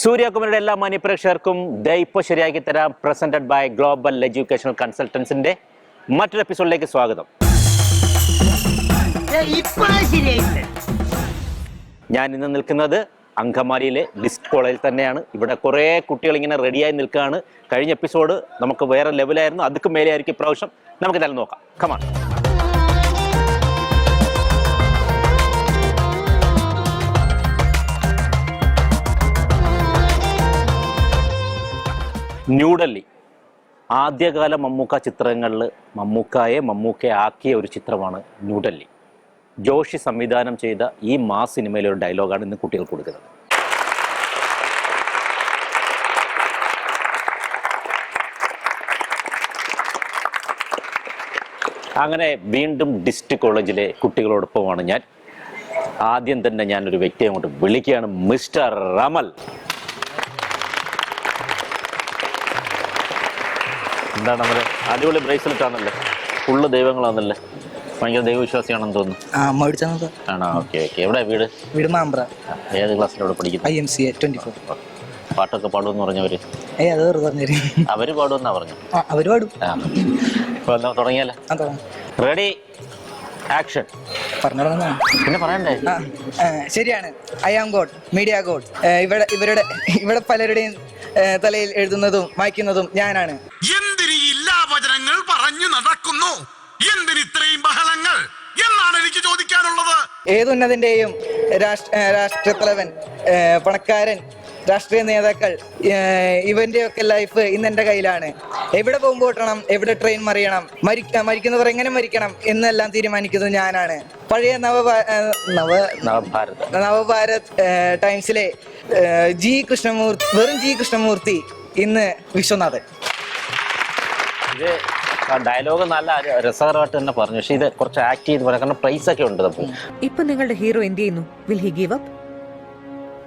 സൂര്യകുമാരിയുടെ എല്ലാ മാന്യപ്രേക്ഷകർക്കും ഇപ്പോൾ ശരിയാക്കി തരാം പ്രസന്റഡ് ബൈ ഗ്ലോബൽ എഡ്യൂക്കേഷണൽ കൺസൾട്ടൻസിന്റെ മറ്റൊരു എപ്പിസോഡിലേക്ക് സ്വാഗതം. ഞാൻ ഇന്ന് നിൽക്കുന്നത് അങ്കമാലിയിലെ ഡിസ്റ്റ് കോളേജിൽ തന്നെയാണ്. ഇവിടെ കുറേ കുട്ടികൾ ഇങ്ങനെ റെഡിയായി നിൽക്കുകയാണ്. കഴിഞ്ഞ എപ്പിസോഡ് നമുക്ക് വേറെ ലെവലായിരുന്നു, അതുക്ക് മേലെയായിരിക്കും ഇപ്രാവശ്യം. നമുക്ക് എന്തായാലും നോക്കാം. കമാൺ. ന്യൂഡൽഹി ആദ്യകാല മമ്മൂക്ക ചിത്രങ്ങളിൽ മമ്മൂക്കയെ ആക്കിയ ഒരു ചിത്രമാണ് ന്യൂഡൽഹി. ജോഷി സംവിധാനം ചെയ്ത ഈ മാസ് സിനിമയിലെ ഒരു ഡയലോഗാണ് ഇന്ന് കുട്ടികൾ കൊടുക്കുന്നത്. അങ്ങനെ വീണ്ടും ഡിസ്റ്റ് കോളേജിലെ കുട്ടികളോടൊപ്പമാണ് ഞാൻ. ആദ്യം തന്നെ ഞാനൊരു വ്യക്തിയെ അങ്ങോട്ട് വിളിക്കുകയാണ്, മിസ്റ്റർ റമൽ. എന്താണ് നമ്മുടെ അടിപൊളി ബ്രേസ്ലെറ്റ് ആണല്ലേ, ഫുള്ള് ദൈവങ്ങളാണല്ലേ, ഭയങ്കര ദൈവവിശ്വാസിയാണെന്ന് തോന്നുന്നു. ആണോ? Okay okay. എവിടെ വീട്? മാമ്പ്ര. ഏത് ക്ലാസ്സിലൂടെ പഠിക്കുന്നത്? IMCA 24. പാട്ടൊക്കെ പാടുമെന്ന് പറഞ്ഞവര്? അവര് പാടുമെന്നാ പറഞ്ഞു. അവര് പാടും. തുടങ്ങിയാലോ? Ready, action. പിന്നെ പറയണ്ടേ? ശരിയാണ്. I am God, media God. ഇവിടെ പലരുടെയും തലയിൽ എഴുതുന്നതും വായിക്കുന്നതും ഞാനാണ്. എന്തിന് എല്ലാ വചനങ്ങൾ പറഞ്ഞു നടക്കുന്നു? എന്തിന് ഇത്രയും ബഹളങ്ങൾ എന്നാണ് എനിക്ക് ചോദിക്കാനുള്ളത്. ഏതുന്നതിന്റെയും രാഷ്ട്രത്തലവൻ, പണക്കാരൻ, രാഷ്ട്രീയ നേതാക്കൾ, ഇവന്റെയൊക്കെ ലൈഫ് ഇന്ന് എന്റെ കയ്യിലാണ്. എവിടെ ബോംബ് പൊട്ടണം, എവിടെ ട്രെയിൻ മറിയണം, മരിക്കുന്നവർ എങ്ങനെ മരിക്കണം എന്നെല്ലാം തീരുമാനിക്കുന്നത് ഞാനാണ്. പഴയ നവഭാരത് ടൈംസിലെ വെറും ജി കൃഷ്ണമൂർത്തി, ഇന്ന് വിശ്വനാഥൻ. ഇത് ഡയലോഗ് നല്ല രസകരമായിട്ട് തന്നെ പറഞ്ഞു, പക്ഷെ ഇത് കുറച്ച് ആക്ട് ചെയ്ത് പറയാം, കാരണം പ്രൈസ് ഒക്കെ ഉണ്ട്. ഇപ്പൊ നിങ്ങളുടെ ഹീറോ എന്ത് ചെയ്യുന്നു? Will he give up?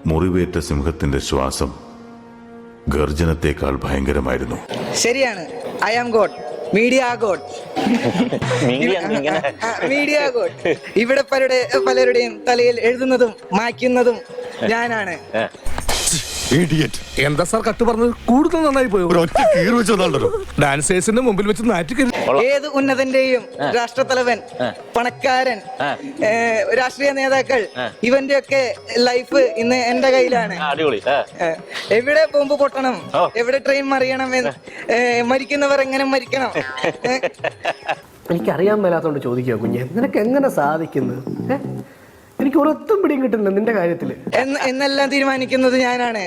മുറിവേറ്റ സിംഹത്തിന്റെ ശ്വാസം ഗർജനത്തെക്കാൾ ഭയങ്കരമായിരുന്നു. ശരിയാണ്. I am God, media God. Media God. ഇവിടെ പലരുടെയും തലയിൽ എഴുതുന്നതും മായ്ക്കുന്നതും ഞാനാണ്. എന്താ സാർ കട്ട് പറഞ്ഞത്? കൂടുതൽ നന്നായി പോയോ? ഡാൻസേഴ്സിന്റെ മുമ്പിൽ വെച്ച് നാറ്റിക്കരുത്. ഏത് ഉന്നതന്റെയും രാഷ്ട്രത്തലവൻ, പണക്കാരൻ, രാഷ്ട്രീയ നേതാക്കൾ, ഇവന്റെയൊക്കെ ലൈഫ് ഇന്ന് എന്റെ കയ്യിലാണ്. എവിടെ ബോംബ് പൊട്ടണം, എവിടെ ട്രെയിൻ മറിയണം, മരിക്കുന്നവർ എങ്ങനെ മരിക്കണം. എനിക്കറിയാൻ മേലാത്തോണ്ട് ചോദിക്കുക കുഞ്ഞെ, നിനക്ക് എങ്ങനെ സാധിക്കുന്നു? എനിക്ക് ഒരൊത്തും പിടിയും കിട്ടുന്നില്ല നിന്റെ കാര്യത്തില്. എന്നെല്ലാം തീരുമാനിക്കുന്നത് ഞാനാണ്.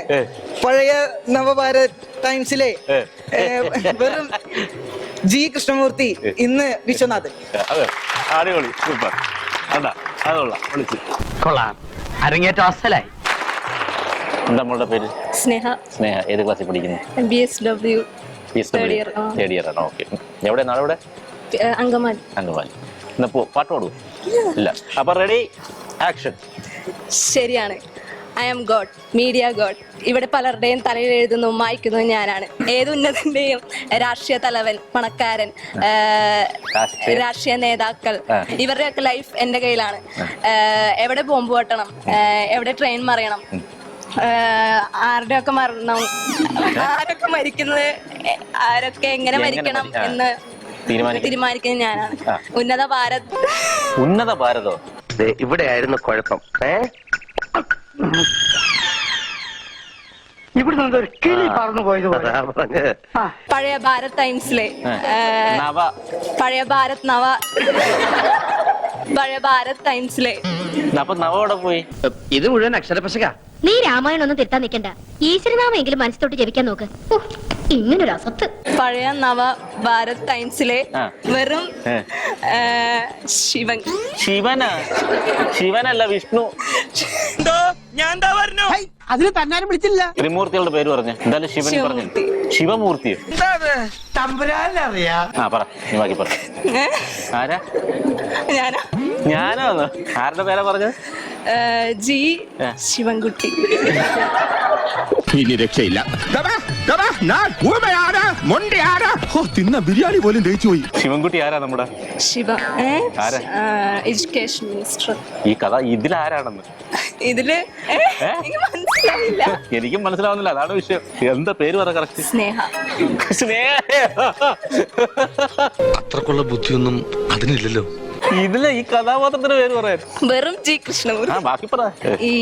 പഴയ നവഭാരത് ടൈംസിലെ വെറും ജി കൃഷ്ണമൂർത്തി, ഇന്ന് വിശ്വനാഥൻ. അരങ്ങേറ്റം അസലായി. നമ്മളുടെ പേര് സ്നേഹ. ഏത് ക്ലാസ്സിൽ പഠിക്കുന്നു? BSW തേർഡ് ഇയർ ആണോ? ഓക്കെ. എവിടെ നാളെ? ഇവിടെ അങ്കമാലി. പാട്ട് പാടൂ? ഇല്ല. അപ്പൊ റെഡി, ആക്ഷൻ. ശരിയാണ്. I am God, media God. ഇവിടെ പലരുടെയും തലയിൽ എഴുതുന്നതും വായിക്കുന്നതും ഞാനാണ്. ഏതുന്നതിന്റെയും രാഷ്ട്രീയ തലവൻ, പണക്കാരൻ, രാഷ്ട്രീയ നേതാക്കൾ, ഇവരുടെയൊക്കെ ലൈഫ് എന്റെ കയ്യിലാണ്. എവിടെ ബോംബ് പൊട്ടണം, എവിടെ ട്രെയിൻ മറിയണം, ആരുടെയൊക്കെ മരണം, ആരൊക്കെ മരിക്കുന്നത്, ആരൊക്കെ എങ്ങനെ മരിക്കണം എന്ന് തീരുമാനിക്കുന്നത് ഞാനാണ്. ഉന്നത ഭാരതോ? ഇവിടെയായിരുന്നു കുഴപ്പം. ഇവിടെ നിന്നൊരു കിളി പറന്നു പോയത്. പഴയ ഭാരത് ടൈംസിലെ പഴയ ഭാരത് ടൈംസിലെ നവോടെ പോയി. ഇത് മുഴുവൻ അക്ഷരപശക. നീ രാമായണം ഒന്നും തിരുത്താൻ നിൽക്കണ്ട. ഈശ്വരനാമെങ്കിലും മനസ്സിലോട്ട് ജപിക്കാൻ നോക്ക്. ഇങ്ങനൊരു അസത്ത്. പഴയ നവഭാരത് ടൈംസിലെ വെറും ശിവനല്ല, വിഷ്ണു. അതിന് തന്നാരും വിളിച്ചില്ല. ത്രിമൂർത്തികളുടെ പേര് പറഞ്ഞു. എന്തായാലും ശിവൻ പറഞ്ഞു. ശിവമൂർത്തിയോ? പറ, നീ ബാക്കി പറ. ആരാ? ഞാനോ? ആരുടെ പേരാ പറഞ്ഞത്? ജി ശിവൻകുട്ടി. ഇനി രക്ഷയില്ല. തിന്ന ബിരിയാണി പോലും ദഹിച്ചു പോയി. ശിവൻകുട്ടി ആരാ? നമ്മുടെ എഡ്യൂക്കേഷൻ മിനിസ്റ്റർ. ഈ കഥ ഇതിലാരാണെന്ന് ഇതില് മനസ്സിലായില്ല. എനിക്കും മനസ്സിലാവുന്നില്ല, അതാണ് വിഷയം. എന്താ പേര് പറ കറക്റ്റ്? സ്നേഹ. സ്നേഹ. അത്രക്കുള്ള ബുദ്ധിയൊന്നും അതിനില്ലല്ലോ. ഇതിലെ ഈ കഥാപാത്രത്തിന്റെ പേര് പറയാൻ വെറും ജി കൃഷ്ണമൂർത്തി. ബാക്കി പറ. ഈ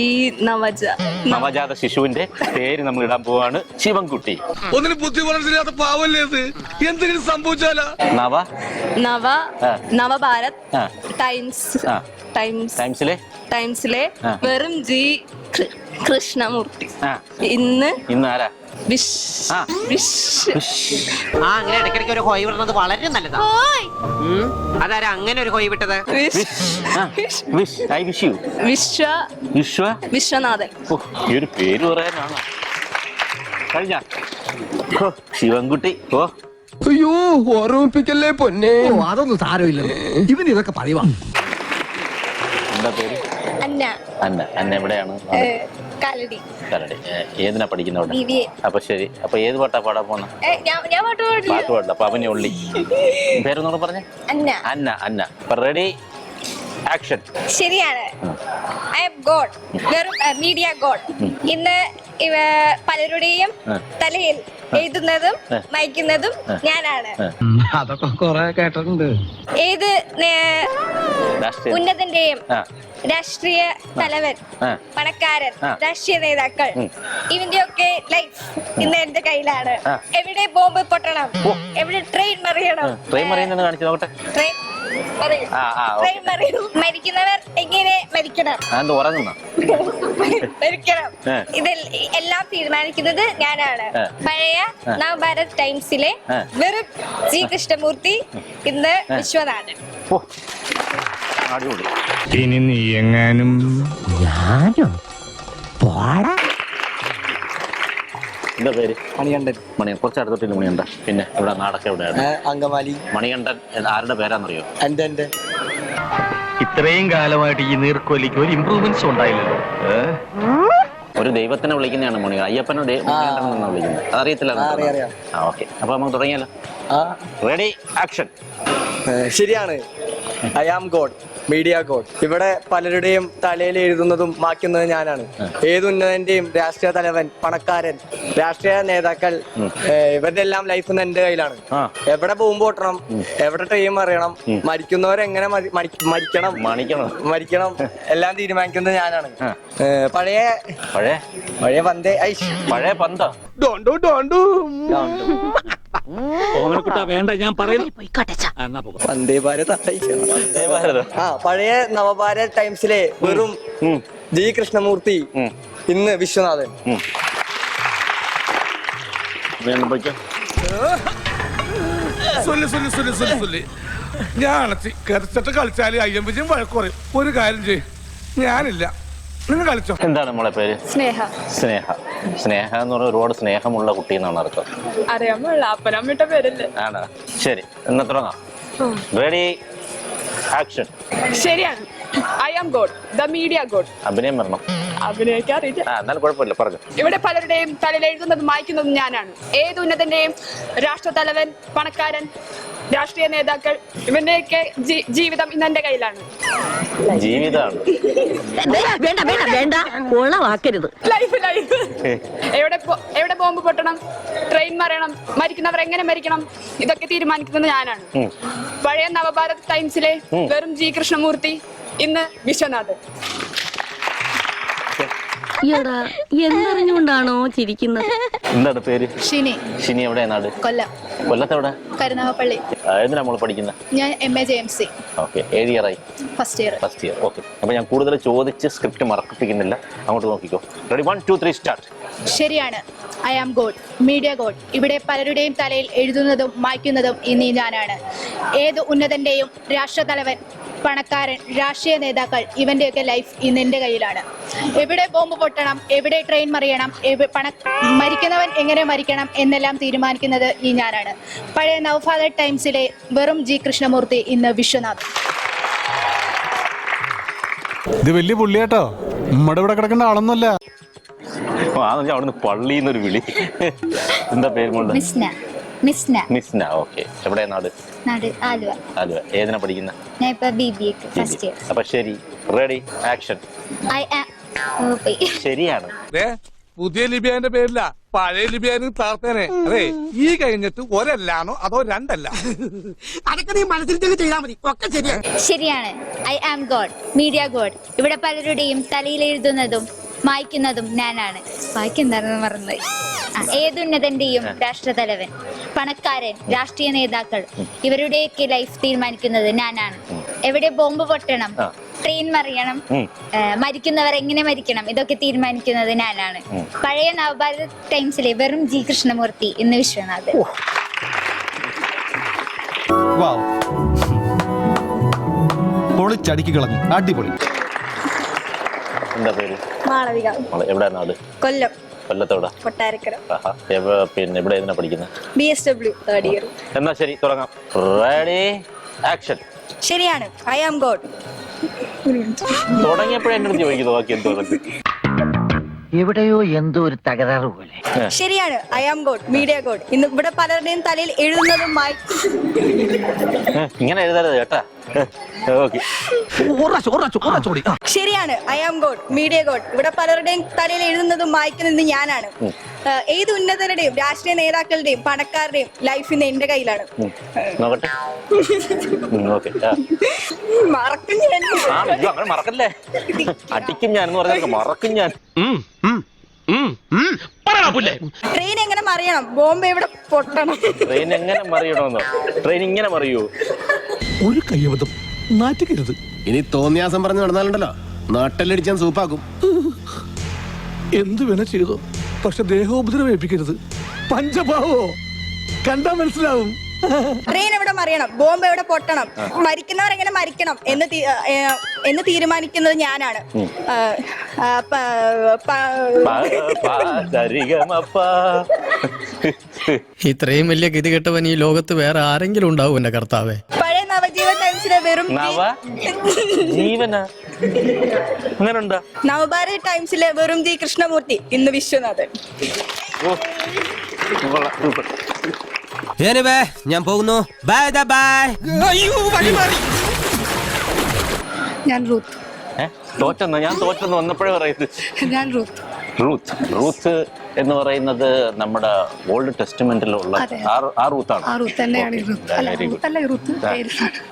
നവജാത ശിശുവിന്റെ പേര് നമ്മൾ ഇടാൻ പോവാണ് ശിവൻകുട്ടി. ഒന്നിന് ബുദ്ധി വളർത്തില്ലാത്ത പാവല്ലേ ഇത്? എന്തെങ്കിലും സംഭവിച്ചാലാ? നവഭാരത് ആ. ടൈംസിലെ ആ. വെറും ജി കൃഷ്ണമൂർത്തി. ആ. ഇന്ന് ആരാ? ആ. അങ്ങനെ ഇടയ്ക്കിടയ്ക്ക് ഒരു ഹോയ് വിടുന്നത് വളരെ നല്ലതാ. അതാരാ അങ്ങനെ ഒരു ഹോയ് വിട്ടത്? വിശ്വനാഥൻ. ഈ ഒരു പേര് പറയാനാണ് കഴിഞ്ഞ ശിവൻകുട്ടി. ഓ അയ്യോ, ഓർമ്മിപ്പിക്കല്ലേ പൊന്നെ. അതൊന്നും സാരമില്ല, ഇവൻ ഇതൊക്കെ പറയുവാ. എന്താ പേര്? അന്ന എവിടെയാണ്? കാലടി. ഏതിനാ പഠിക്കുന്ന അവിടെ? BBA. അപ്പൊ ശരി, അപ്പൊ ഏത് പാട്ടാ പാടാൻ പോന്ന? ഞാൻ പാട്ട് പാടില്ല. അപ്പൊ അവനെ ഉള്ളി പേരൊന്നൂടെ പറഞ്ഞേ. അന്ന. Ready, action. ശരിയാണ്. ഐ ആം ഗോഡ്, വെറും മീഡിയ ഗോഡ്. ഇന്ന് പലരുടെയും തലയിൽ എഴുതുന്നതും വായിക്കുന്നതും ഞാനാണ്. അതൊക്കെ കൊറേ കേട്ടിട്ടുണ്ട്. ഏത് ഉന്നതന്റെയും രാഷ്ട്രീയ തലവൻ, പണക്കാരൻ, രാഷ്ട്രീയ നേതാക്കൾ, ഇവന്റെയൊക്കെ ലൈഫ് ഇന്ന് എന്റെ കയ്യിലാണ്. എവിടെ ബോംബ് പൊട്ടണം, എവിടെ ട്രെയിൻ മറിയണം. മരിക്കുന്നവർ എങ്ങനെ മരിക്കണം, ഇതിൽ എല്ലാം തീരുമാനിക്കുന്നത് ഞാനാണ്. പഴയ നവഭാരത് ടൈംസിലെ വെറും ജി കൃഷ്ണമൂർത്തി, ഇന്ന് വിശ്വനാഥൻ. ഇനി നീ എങ്ങാനും എന്താ പേര്? മണികണ്ഠൻ. കുറച്ച് അടുത്തോട്ടില്ല മണികണ്ഠൻ. പിന്നെ ഇവിടെ നാടൊക്കെ എവിടെയാണ്? അങ്കമാലി. മണികണ്ഠൻ ആരുടെ പേരാന്നറിയോ? എന്റെ ഇത്രയും കാലമായിട്ട് ഈ നീർക്കോലിക്ക് ഒരു ഇംപ്രൂവ്മെന്റ്സ് ഉണ്ടായില്ലല്ലോ. ഒരു ദൈവത്തിനെ വിളിക്കുന്നതാണ് മണികണ്ഠൻ. അയ്യപ്പനെ മണികണ്ഠൻ എന്നാണ് വിളിക്കുന്നത്. അതറിയത്തില്ല? ഓക്കെ, അപ്പൊ നമുക്ക് തുടങ്ങിയാലോ? Ready, action. ശരിയാണ്. I am God, media God. ഇവിടെ പലരുടെയും തലയിൽ എഴുതുന്നതും മായ്ക്കുന്നതും ഞാനാണ്. ഏത് ഉന്നതന്റെയും രാഷ്ട്രീയ തലവൻ, പണക്കാരൻ, രാഷ്ട്രീയ നേതാക്കൾ, ഇവരുടെ എല്ലാം ലൈഫ് എന്റെ കയ്യിലാണ്. എവിടെ ബോംബ് പൊട്ടണം, എവിടെ ട്രെയിൻ മറിയണം, മരിക്കുന്നവരെങ്ങനെ മരിക്കണം എല്ലാം തീരുമാനിക്കുന്നത് ഞാനാണ്. പഴയ പന്തേ പഴയ പന്ത വേണ്ട, ഞാൻ പറയുന്നു. വന്ദേ ഭാരത്. പഴയ നവഭാരത് ടൈംസിലെ വെറും ജി കൃഷ്ണമൂർത്തി, ഇന്ന് വിശ്വനാഥൻ. ഞാൻ കരച്ചിട്ട് കളിച്ചാല് അയ്യമ്പച്ചും വഴക്കുറയും. ഒരു കാര്യം ചെയ്യും, ഞാനില്ല, നിങ്ങൾ കളിച്ചോ. എന്താണ് നമ്മളെ പേര്? സ്നേഹ എന്ന് പറഞ്ഞ ഒരുപാട് സ്നേഹമുള്ള കുട്ടി എന്നാണ് അർത്ഥം. അറിയാമുള്ള അപ്പനമ്മയുടെ പേരല്ലേ? ആണോ? ശരി, എന്നാ തുടങ്ങാം. Ready, action. ശരിയാണ്. I am god, the media god. അഭിനയം വരണം. അഭിനയിക്കാറില്ല, എന്നാലും കുഴപ്പമില്ല, പറഞ്ഞു. ഇവിടെ പലരുടെയും തലയിൽ എഴുതുന്നതും വായിക്കുന്നതും ഞാനാണ്. ഏത് ഉന്നതന്റെയും രാഷ്ട്ര തലവൻ, പണക്കാരൻ, രാഷ്ട്രീയ നേതാക്കൾ, ഇവന്റെയൊക്കെ ജീവിതം ഇന്ന് എന്റെ കയ്യിലാണ്. ജീവിതമാണ്. ലൈഫ്. എവിടെ ബോംബ് പൊട്ടണം, ട്രെയിൻ മറിയണം, മരിക്കുന്നവർ എങ്ങനെ മരിക്കണം, ഇതൊക്കെ തീരുമാനിക്കുന്നത് ഞാനാണ്. പഴയ നവഭാരത് ടൈംസിലെ വെറും ജി കൃഷ്ണമൂർത്തി, ഇന്ന് വിശ്വനാഥൻ. എന്നറിഞ്ഞുകൊണ്ടാണോ ചിരിക്കുന്നത്? എന്താണ് പേര്? ഷിനി. എവിടെ നാട്? കൊല്ലത്തെവിടെ? കരുനാഗപ്പള്ളി. എന്തിനാ നമ്മൾ പഠിക്കുന്നത്? ഞാൻ MA JMC. ഓക്കെ, ഏത് ഇയറായി? First year. ഓക്കെ, അപ്പൊ ഞാൻ കൂടുതൽ ചോദിച്ച് സ്ക്രിപ്റ്റ് മറക്കിപ്പിക്കുന്നില്ല, അങ്ങോട്ട് നോക്കിക്കോ. Ready, 1 2 3 start. ശരിയാണ്. I am God, media God. ഇവിടെ പലരുടെയും തലയിൽ എഴുതുന്നതും മായ്ക്കുന്നതും ഇനി ഞാനാണ്. ഏത് ഉന്നതന്റെയും രാഷ്ട്ര തലവൻ, പണക്കാരൻ, രാഷ്ട്രീയ നേതാക്കൾ, ഇവന്റെയൊക്കെ ലൈഫ് ഇന്ന് എന്റെ കയ്യിലാണ്. എവിടെ ബോംബ് പൊട്ടണം, എവിടെ ട്രെയിൻ മറിയണം, മരിക്കുന്നവൻ എങ്ങനെ മരിക്കണം എന്നെല്ലാം തീരുമാനിക്കുന്നത് ഈ ഞാനാണ്. പഴയ നവഭാരത് ടൈംസിലെ വെറും ജി കൃഷ്ണമൂർത്തി, ഇന്ന് വിശ്വനാഥ്. ഇത് വലിയ പുള്ളിയാട്ടോ, നമ്മുടെ ഇവിടെ കിടക്കേണ്ട ആളൊന്നുമല്ല. അവിടുന്ന് പള്ളിന്നൊരു വിളി. എന്താ പേര്? മിസ്ന. ഓക്കെ, എവിടെ നാട്? ആലുവ. ഏതിനാ പഠിക്കുന്ന? ഞാൻ ഇപ്പൊ BBA ഫസ്റ്റ് ഇയർ. അപ്പൊ ശരി, റെഡി, ആക്ഷൻ. ശരിയാണ്. പുതിയ ലിബിയാന്റെ പേരില്ല, പഴയ ലിബിയാനും താർത്തേനെ. അതെ, ഈ കഴിഞ്ഞിട്ട് ഒരല്ലാണോ അതോ രണ്ടല്ല? അതൊക്കെ നീ മനസ്സിൽ തന്നെ ചെയ്താൽ മതി, ഒക്കെ ശരിയാണ്. ശരിയാണ്. I am God, media God. ഇവിടെ പലരുടെയും തലയിൽ എഴുതുന്നതും മായ്ക്കുന്നതും ഞാനാണ്. വായിക്കെന്താണെന്ന് മറന്നുപോയി. ഏതുന്നതന്റെയും രാഷ്ട്രതലവൻ, പണക്കാരൻ, രാഷ്ട്രീയ നേതാക്കൾ ഇവരുടെയൊക്കെ ലൈഫ് തീരുമാനിക്കുന്നത് ഞാനാണ്. എവിടെ ബോംബ് പൊട്ടണം, ട്രെയിൻ മറിയണം, മരിക്കുന്നവർ എങ്ങനെ മരിക്കണം, ഇതൊക്കെ തീരുമാനിക്കുന്നത് ഞാനാണ്. പഴയ നവഭാരത് ടൈംസിലെ വെറും ജി കൃഷ്ണമൂർത്തി, ഇന്ന് വിശ്വനാഥൻ. പൊളിച്ചടുക്കി കളഞ്ഞു, അടിപൊളി. എന്താ പേര്? മാളവിക. എവിടെ നാട്? കൊല്ലം. കൊല്ലത്തോടെ? കൊട്ടാരക്കര. പിന്നെ ഇവിടെ എന്തിനാ പഠിക്കുന്നത്? BSW third year. എന്നാ ശരി, തുടങ്ങാം. Ready, action. ശരിയാണ്. I am god. തുടങ്ങിയപ്പോഴേ എന്റെ അടുത്ത് ചോദിക്കുന്നു ബാക്കി എന്തോ. എവിടെയോ എന്തോ ഒരു തകരാറ് പോലെ. ശരിയാണ്. I am God, media god. ഇന്ന് ഇവിടെ പലരുടെയും തലയിൽ എഴുതുന്നതും ഇങ്ങനെ എഴുതരുത് കേട്ടാ. ശരിയാണ്. I am God, media God. ഇവിടെ പലരുടെയും തലയിൽ എഴുതുന്നതും വായിക്കുന്നതും ഞാനാണ്. ഏത് ഉന്നതരുടെയും രാഷ്ട്രീയ നേതാക്കളുടെയും പണക്കാരുടെയും ലൈഫ് ഇന്ന് എന്റെ കയ്യിലാണ്. മറക്കല്ലേ, അടിക്കും ഞാൻ എന്ന് പറഞ്ഞ മറക്കും ഞാൻ. ട്രെയിൻ എങ്ങനെ മറിയണം, ബോംബ് എവിടെ പൊട്ടണം. ട്രെയിൻ എങ്ങനെ മറിയണമെന്നോ? ട്രെയിൻ ഇങ്ങനെ മറിയൂ. ഒരു കയ്യബദ്ധം നാറ്റിക്കരുത്. ഇനി തോന്നിയാസം പറഞ്ഞു നടന്നാലുണ്ടല്ലോ, നാട്ടിലടിച്ചാൻ സൂപ്പാക്കും. എന്തു വേണ ചെയ്തോ, പക്ഷെ ദേഹോപദ്രവം ഏൽപ്പിക്കരുത്. പഞ്ചഭാവോ കണ്ടാ മനസ്സിലാവും. ട്രെയിൻ എവിടെ മറിയണം, ബോംബ് എവിടെ പൊട്ടണം, മരിക്കുന്നവർ എങ്ങനെ മരിക്കണം എന്ന് തീരുമാനിക്കുന്നത് ഞാനാണ്. ഇത്രയും വലിയ ഗതി കെട്ടവൻ ഈ ലോകത്ത് വേറെ ആരെങ്കിലും ഉണ്ടാവും എന്റെ കർത്താവേ. പഴയ നവജീവൻ ടൈംസിലെ വെറും നവഭാരത് ടൈംസിലെ വെറും ജി കൃഷ്ണമൂർത്തി, ഇന്ന് വിശ്വനാഥൻ. ഞാൻ പോകുന്നു. Bye bye. ഞാൻ റൂത്ത്. ഞാൻ തോറ്റെന്ന് വന്നപ്പോഴേ പറയുന്നത്. ഞാൻ റൂത്ത്. റൂത്ത് എന്ന് പറയുന്നത് നമ്മുടെ ഓൾഡ് ടെസ്റ്റ്മെന്റിലുള്ള ആ റൂത്താണ്.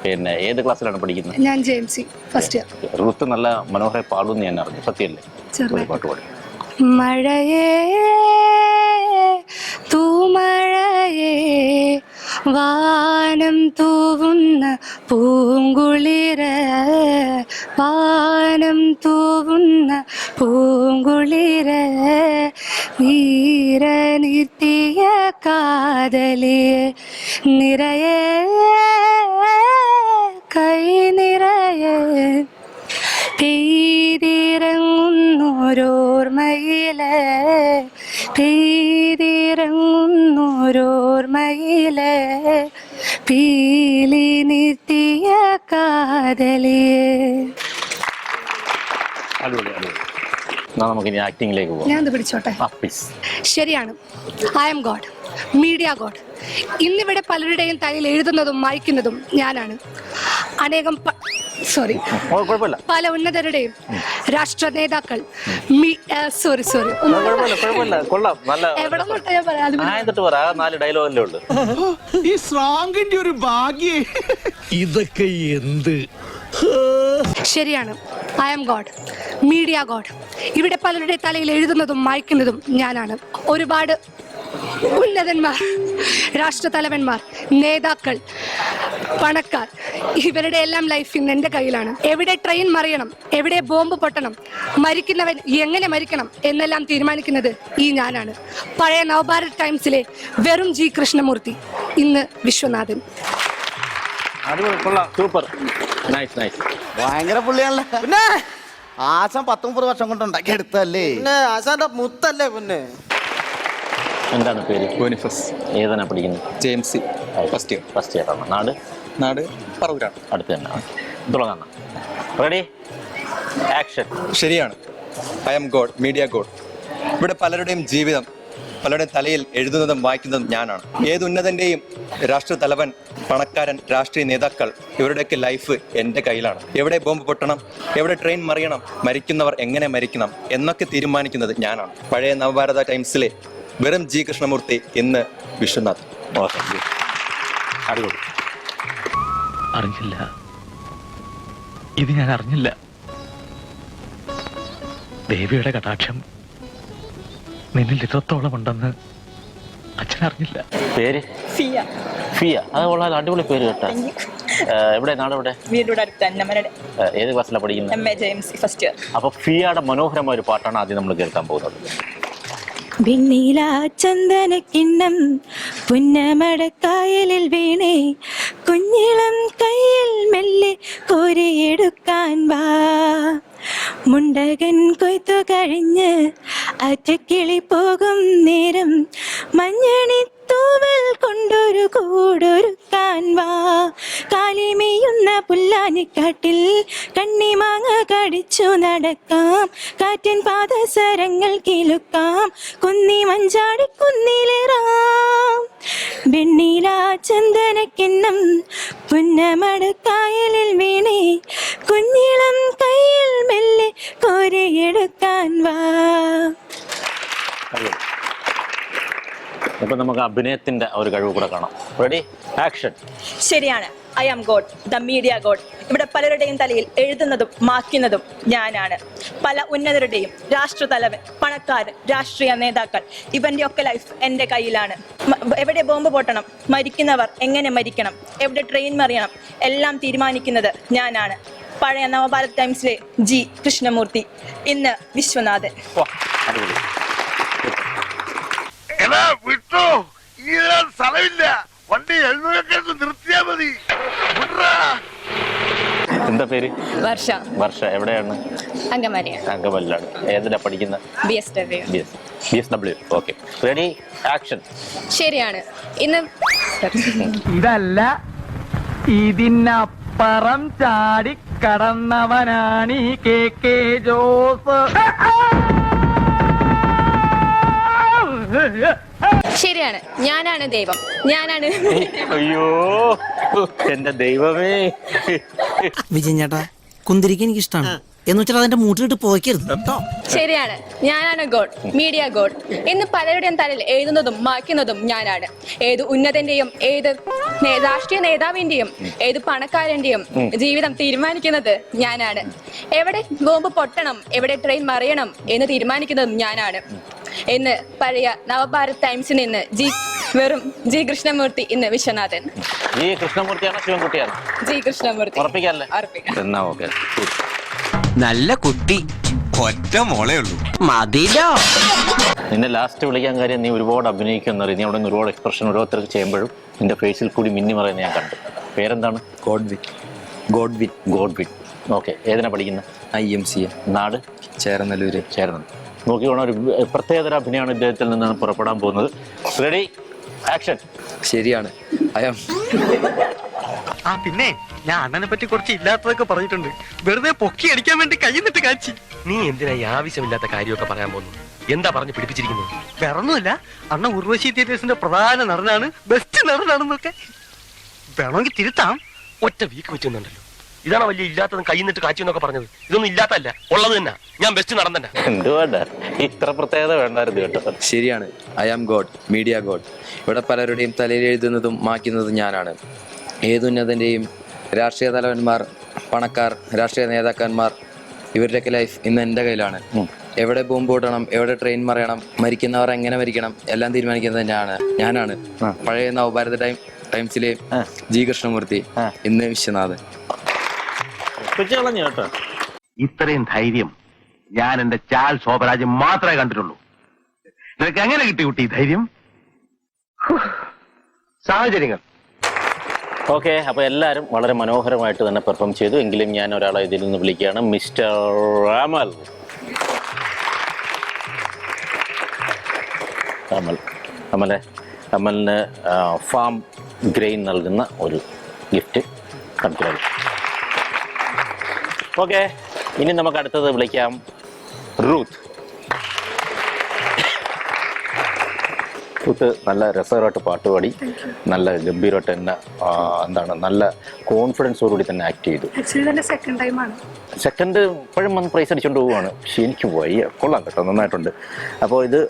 പിന്നെ ഏത് ക്ലാസ്സിലാണ് പഠിക്കുന്നത്? ഞാൻ JMC ഫസ്റ്റ് ഇയർ. റൂത്ത് നല്ല മനോഹര പാടുമെന്ന് ഞാൻ അറിഞ്ഞു. സത്യമല്ലേ? ഒരു പാട്ട് പാടി. മഴയേ തൂമഴയേ വാനം തൂവുന്ന പൂങ്കുളിര, വാനം തൂവുന്ന പൂങ്കുളിര, നീരനിർത്തിയ കാതലിയെ നിറയെ കൈ നിറയെ പെയ്തിറങ്ങുന്നോരോർമ്മയിലെ, പെയ്തിറങ്ങുന്നോരോർമ്മയിലെ പീലി നിർത്തിയ കാതലിയെ. നമുക്ക് ഇനി ആക്ടിംഗിലേക്ക് പോകാം. ഞാൻ പിടിച്ചോട്ടെ. ശരിയാണ്. I am God, media god. ഇന്നിവിടെ പലരുടെയും തലയിൽ എഴുതുന്നതും മായ്ക്കുന്നതും ഞാനാണ്. അനേകം പല ഉന്നതരുടെയും രാഷ്ട്ര നേതാക്കൾ ഈ സ്ട്രോങ്ങിന്റെ ഒരു ഭാഗ്യേ. ഇതൊക്കെ എന്ത്? ശരിയാണ്. I am God, media God. ഇവിടെ പലരുടെ തലയിൽ എഴുതുന്നതും മായ്ക്കുന്നതും ഞാനാണ്. ഒരുപാട് ഉന്നതന്മാർ, രാഷ്ട്രതലവന്മാർ, നേതാക്കൾ, പണക്കാർ, ഇവരുടെ എല്ലാം ലൈഫ് ഇന്ന് എൻ്റെ കയ്യിലാണ്. എവിടെ ട്രെയിൻ മറിയണം, എവിടെ ബോംബ് പൊട്ടണം, മരിക്കുന്നവൻ എങ്ങനെ മരിക്കണം എന്നെല്ലാം തീരുമാനിക്കുന്നത് ഈ ഞാനാണ്. പഴയ നവഭാരത് ടൈംസിലെ വെറും ജി കൃഷ്ണമൂർത്തി, ഇന്ന് വിശ്വനാഥൻ. ഭയങ്കര പുള്ളിയാണല്ലേ. പിന്നെ ആശാൻ 19 വർഷം കൊണ്ട് ഉണ്ടാക്കി എടുത്തല്ലേ. ആശാന്റെ മുത്തല്ലേ. പിന്നെ എന്താണ് പേര്? ബോണിഫസ്. ഏതാണ് പഠിക്കുന്നത്? JMC ഫസ്റ്റ് ഇയർ ആണ്. നാട് പറവൂരാണ്. അടുത്ത് തന്നെ. തുടങ്ങാം. Ready, action. ശരിയാണ്. I am God, media God. ഇവിടെ പലരുടെയും ജീവിതം പലരുടെയും തലയിൽ എഴുതുന്നതും വായിക്കുന്നതും ഞാനാണ്. ഏത് ഉന്നതന്റെയും രാഷ്ട്ര തലവൻ, പണക്കാരൻ, രാഷ്ട്രീയ നേതാക്കൾ ഇവരുടെയൊക്കെ ലൈഫ് എൻ്റെ കയ്യിലാണ്. എവിടെ ബോംബ് പൊട്ടണം, എവിടെ ട്രെയിൻ മറിയണം, മരിക്കുന്നവർ എങ്ങനെ മരിക്കണം എന്നൊക്കെ തീരുമാനിക്കുന്നത് ഞാനാണ്. പഴയ നവഭാരത ടൈംസിലെ വെറും ജി കൃഷ്ണമൂർത്തി, ഇന്ന് വിശ്വനാഥ്. അറിഞ്ഞില്ല, ഇത് ഞാൻ അറിഞ്ഞില്ല. ദേവിയുടെ കടാക്ഷം നിന്നിൽ ഇത്രത്തോളം ഉണ്ടെന്ന് അച്ഛൻ അറിഞ്ഞില്ല. പേര് ഫിയ. ഫിയ, അത് കൊള്ളാൻ അടിപൊളി പേര് കേട്ടോ. എവിടെ നാട്? എവിടെ? വീടിവിടെ അടുത്ത് അന്നമനയുടെ. ഏത് ക്ലാസ്സിലാണ് പഠിക്കുന്നത്? MA JMC first year. അപ്പൊ ഫിയയുടെ മനോഹരമായ ഒരു പാട്ടാണ് ആദ്യം നമ്മൾ കേൾക്കാൻ പോകുന്നത്. വെണ്ണീല ചന്ദന കിണ്ണം പുന്നമടക്കായലിൽ വീണേ, കുഞ്ഞിളം കയ്യിൽ മെല്ലെ കോരിയെടുക്കാൻ വാ. മുണ്ടകൻ കൊയ്ത്തു കഴിഞ്ഞ് അറ്റക്കിളി പോകും നേരം, മഞ്ഞണി തൂവൽ കൊണ്ടൊരു കൂടൊരുക്കാൻ വാ. കാലിമേയുന്ന പുല്ലാനിക്കാട്ടിൽ കണ്ണിമാങ്ങ കടിച്ചു നടക്കാം, കാറ്റിൻ പാദസരങ്ങൾ കിലുക്കാം, കുന്നി മഞ്ചാടി കുന്നിലേറാം. വെണ്ണീല ചന്ദനക്കിണ്ണം പുന്നമടക്കായലിൽ വീണേ, കുഞ്ഞിളം കയ്യിൽ മെല്ലെ കോരിയെടുക്കാൻ വാ. ഇപ്പൊ നമുക്ക് അഭിനയത്തിന്റെ ഒരു കഴിവ് കൂടെ കാണാം. Ready, action. ശരിയാണ്, I am god, the media God. ഇവിടെ പലരുടെയും തലയിൽ എഴുതുന്നതും മായ്ക്കുന്നതും ഞാനാണ്. പല ഉന്നതരുടെയും രാഷ്ട്രതലവൻ, പണക്കാരൻ, രാഷ്ട്രീയ നേതാക്കൾ ഇവന്റെ ഒക്കെ ലൈഫ് എൻ്റെ കയ്യിലാണ്. എവിടെ ബോംബ് പൊട്ടണം, മരിക്കുന്നവർ എങ്ങനെ മരിക്കണം, എവിടെ ട്രെയിൻ മറിയണം, എല്ലാം തീരുമാനിക്കുന്നത് ഞാനാണ്. പഴയ നവഭാരത് ടൈംസിലെ ജി കൃഷ്ണമൂർത്തി, ഇന്ന് വിശ്വനാഥൻ. വിട്ടോ, സ്ഥലമില്ല, വണ്ടി എഴുന്നൂറ് നിർത്തിയാ മതി. എന്താ പേര്? വർഷ. വർഷ, എവിടെയാണ്? അങ്കമാലിയാണ്. ഏതിനാ പഠിക്കുന്നത്? BSW. Okay, ready, action. ശരിയാണ്, ഇന്ന് ഇതല്ല, ഇതിനപ്പുറം ചാടി കടന്നവനാണ് ഈ KK ജോസ്. ശരിയാണ്, ഞാനാണ് ദൈവം, ഞാനാണ്. അയ്യോ എന്റെ ദൈവമേ. വിജയൻ ചേട്ടാ, കുന്തിരിക്ക എനിക്ക് ഇഷ്ടമാണ് എന്ന് വെച്ചാൽ അതിന്റെ മൂട്ടിലിട്ട് പോയ്ക്കരുത് കേട്ടോ. ശരിയാണ്, ഞാനാണ് ഗോഡ്, മീഡിയ ഗോഡ്. ഇന്ന് പലരുടെയും തലയിൽ എഴുതുന്നതും മായ്ക്കുന്നതും ഞാനാണ്. ഏത് ഉന്നതന്റെയും, ഏത് രാഷ്ട്രീയ നേതാവിന്റെയും, ഏത് പണക്കാരന്റെയും ജീവിതം തീരുമാനിക്കുന്നത് ഞാനാണ്. എവിടെ ബോംബ് പൊട്ടണം, എവിടെ ട്രെയിൻ മറിയണം എന്ന് തീരുമാനിക്കുന്നതും ഞാനാണ്. ഇന്ന് പഴയ നവഭാരത് ടൈംസിൽ നിന്ന് വെറും ജി കൃഷ്ണമൂർത്തി, ഇന്ന് വിശ്വനാഥൻ. ജി കൃഷ്ണമൂർത്തിയാണോ ശിവൻകുട്ടിയാണോ? ജി കൃഷ്ണമൂർത്തി. ഉറപ്പിക്കാല്ലേ? എന്നാ ഓക്കെ. നല്ല കുട്ടി, ഒറ്റ മോളേ ഉള്ളൂ, മതിലോ. നിന്നെ ലാസ്റ്റ് വിളിക്കാൻ കാര്യം നീ ഒരുപാട് അഭിനയിക്കുന്നറിയും. നീ അവിടെ നിന്ന് ഒരുപാട് എക്സ്പ്രഷൻ ഓരോരുത്തർക്ക് ചെയ്യുമ്പോഴും നിന്റെ ഫേസിൽ കൂടി മിന്നി മറയുന്ന ഞാൻ കണ്ടു. പേരെന്താണ്? ഗോഡ്വിൻ. ഓക്കെ, ഏതിനാ പഠിക്കുന്നത്? IMCA. നാട്? ചേർന്നല്ലൂര്. നോക്കിക്കോണം, ഒരു പ്രത്യേകതര അഭിനയമാണ് ഇദ്ദേഹത്തിൽ നിന്നാണ് പുറപ്പെടാൻ പോകുന്നത്. Ready, action. ശരിയാണ്, പിന്നെ ഞാൻ അണ്ണനെ പറ്റി കുറച്ച് ഇല്ലാത്തതൊക്കെ പറഞ്ഞിട്ടുണ്ട്. വെറുതെ പൊക്കി അടിക്കാൻ വേണ്ടി കൈന്നിട്ട് കാച്ചി. നീ എന്തിനാ ഈ ആവശ്യമില്ലാത്ത കാര്യമൊക്കെ പറയാൻ പോകുന്നു? എന്താ പറഞ്ഞു പിടിപ്പിച്ചിരിക്കുന്നത്? വേറൊന്നുമില്ല, അണ്ണ ഉർവശി തിയേറ്റേഴ്സിന്റെ പ്രധാന നടനാണ്, ബെസ്റ്റ് നടനാണെന്നൊക്കെ. വേണമെങ്കിൽ തിരുത്താം. ഒറ്റ വീക്ക് വെച്ചുണ്ടല്ലോ. ഇതാണ് വലിയ ഇല്ലാത്തതും കൈന്നിട്ട് കാച്ചു എന്നൊക്കെ പറഞ്ഞത്. ഇതൊന്നും ഇല്ലാത്തല്ല, ഉള്ളത് തന്നെ. ഞാൻ ബെസ്റ്റ് നടന്നെ. എന്തുവേണ്ട ഇത്ര പ്രത്യേകത വേണ്ടായിരുന്നു കേട്ടോ. ശരിയാണ്, I am God, media God. ഇവിടെ പലരുടെയും തലയിൽ എഴുതുന്നതും മായ്ക്കുന്നതും ഞാനാണ്. ഏതുന്നതന്റെയും രാഷ്ട്രീയ തലവന്മാർ, പണക്കാർ, രാഷ്ട്രീയ നേതാക്കന്മാർ ഇവരുടെയൊക്കെ ലൈഫ് ഇന്ന് എൻ്റെ കയ്യിലാണ്. എവിടെ ബോംബ് പൊട്ടണം, എവിടെ ട്രെയിൻ മറിയണം, മരിക്കുന്നവർ എങ്ങനെ മരിക്കണം, എല്ലാം തീരുമാനിക്കുന്നത് ഞാനാണ്. പഴയ നവഭാരത ടൈംസിലെ ജി കൃഷ്ണമൂർത്തി, ഇന്ന് വിശ്വനാഥൻ. ഇത്രയും ധൈര്യം ഞാൻ എന്റെ ചാൽ ശോഭരാജ് മാത്രമേ കണ്ടിട്ടുള്ളൂ. നിനക്ക് എങ്ങനെ കിട്ടി കുട്ടി ധൈര്യം? സാഹചര്യങ്ങൾ. ഓക്കെ, അപ്പോൾ എല്ലാവരും വളരെ മനോഹരമായിട്ട് തന്നെ പെർഫോം ചെയ്തു. എങ്കിലും ഞാൻ ഒരാളെ ഇതിൽ നിന്ന് വിളിക്കുകയാണ്, മിസ്റ്റർ അമലിന് ഫാം ഗ്രെയിൻ നൽകുന്ന ഒരു ഗിഫ്റ്റ് കൺഗ്രാജ്. ഓക്കെ, ഇനി നമുക്ക് അടുത്തത് വിളിക്കാം റൂത്ത്. കുത്ത് നല്ല രസകരമായിട്ട് പാട്ട് പാടി, നല്ല ഗംഭീരമായിട്ട് തന്നെ എന്താണ് നല്ല കോൺഫിഡൻസോടുകൂടി തന്നെ ആക്ട് ചെയ്തു. സെക്കൻഡ് ഇപ്പോഴും വന്ന് പ്രൈസ് അടിച്ചുകൊണ്ട് പോവുകയാണ്. പക്ഷെ എനിക്ക് വയ്യ, കൊള്ളാം കേട്ടോ, നന്നായിട്ടുണ്ട്. അപ്പോൾ ഇത്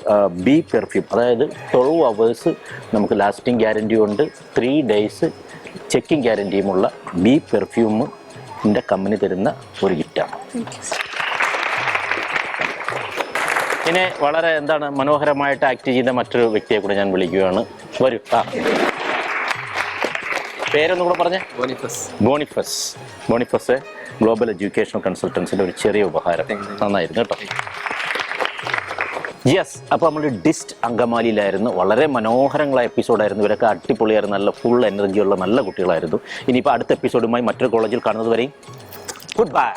ബി പെർഫ്യൂം, അതായത് 12 hours നമുക്ക് ലാസ്റ്റിംഗ് ഗ്യാരൻറ്റി ഉണ്ട്, 3 days ചെക്കിംഗ് ഗ്യാരൻറ്റിയുമുള്ള ബി പെർഫ്യൂമിൻ്റെ കമ്പനി തരുന്ന ഒരു ഗിഫ്റ്റാണ്. ഇനി വളരെ എന്താണ് മനോഹരമായിട്ട് ആക്ട് ചെയ്ത മറ്റൊരു വ്യക്തിയെ കൂടെ ഞാൻ വിളിക്കുകയാണ്. വരൂ. പേരൊന്നും കൂടെ പറഞ്ഞേ. ബോണിഫസ് ഗ്ലോബൽ എഡ്യൂക്കേഷണൽ കൺസൾട്ടൻസിൻ്റെ ഒരു ചെറിയ ഉപഹാരം. നന്നായിരുന്നു കേട്ടോ. യെസ്, അപ്പോൾ നമ്മൾ ഡിസ്റ്റ് അങ്കമാലിയിലായിരുന്നു. വളരെ മനോഹരങ്ങളായ എപ്പിസോഡായിരുന്നു. ഇവരൊക്കെ അടിപൊളിയായിരുന്നു, നല്ല ഫുൾ എനർജിയുള്ള നല്ല കുട്ടികളായിരുന്നു. ഇനിയിപ്പോൾ അടുത്ത എപ്പിസോഡുമായി മറ്റൊരു കോളേജിൽ കാണുന്നത് വരെയും ഗുഡ് ബൈ.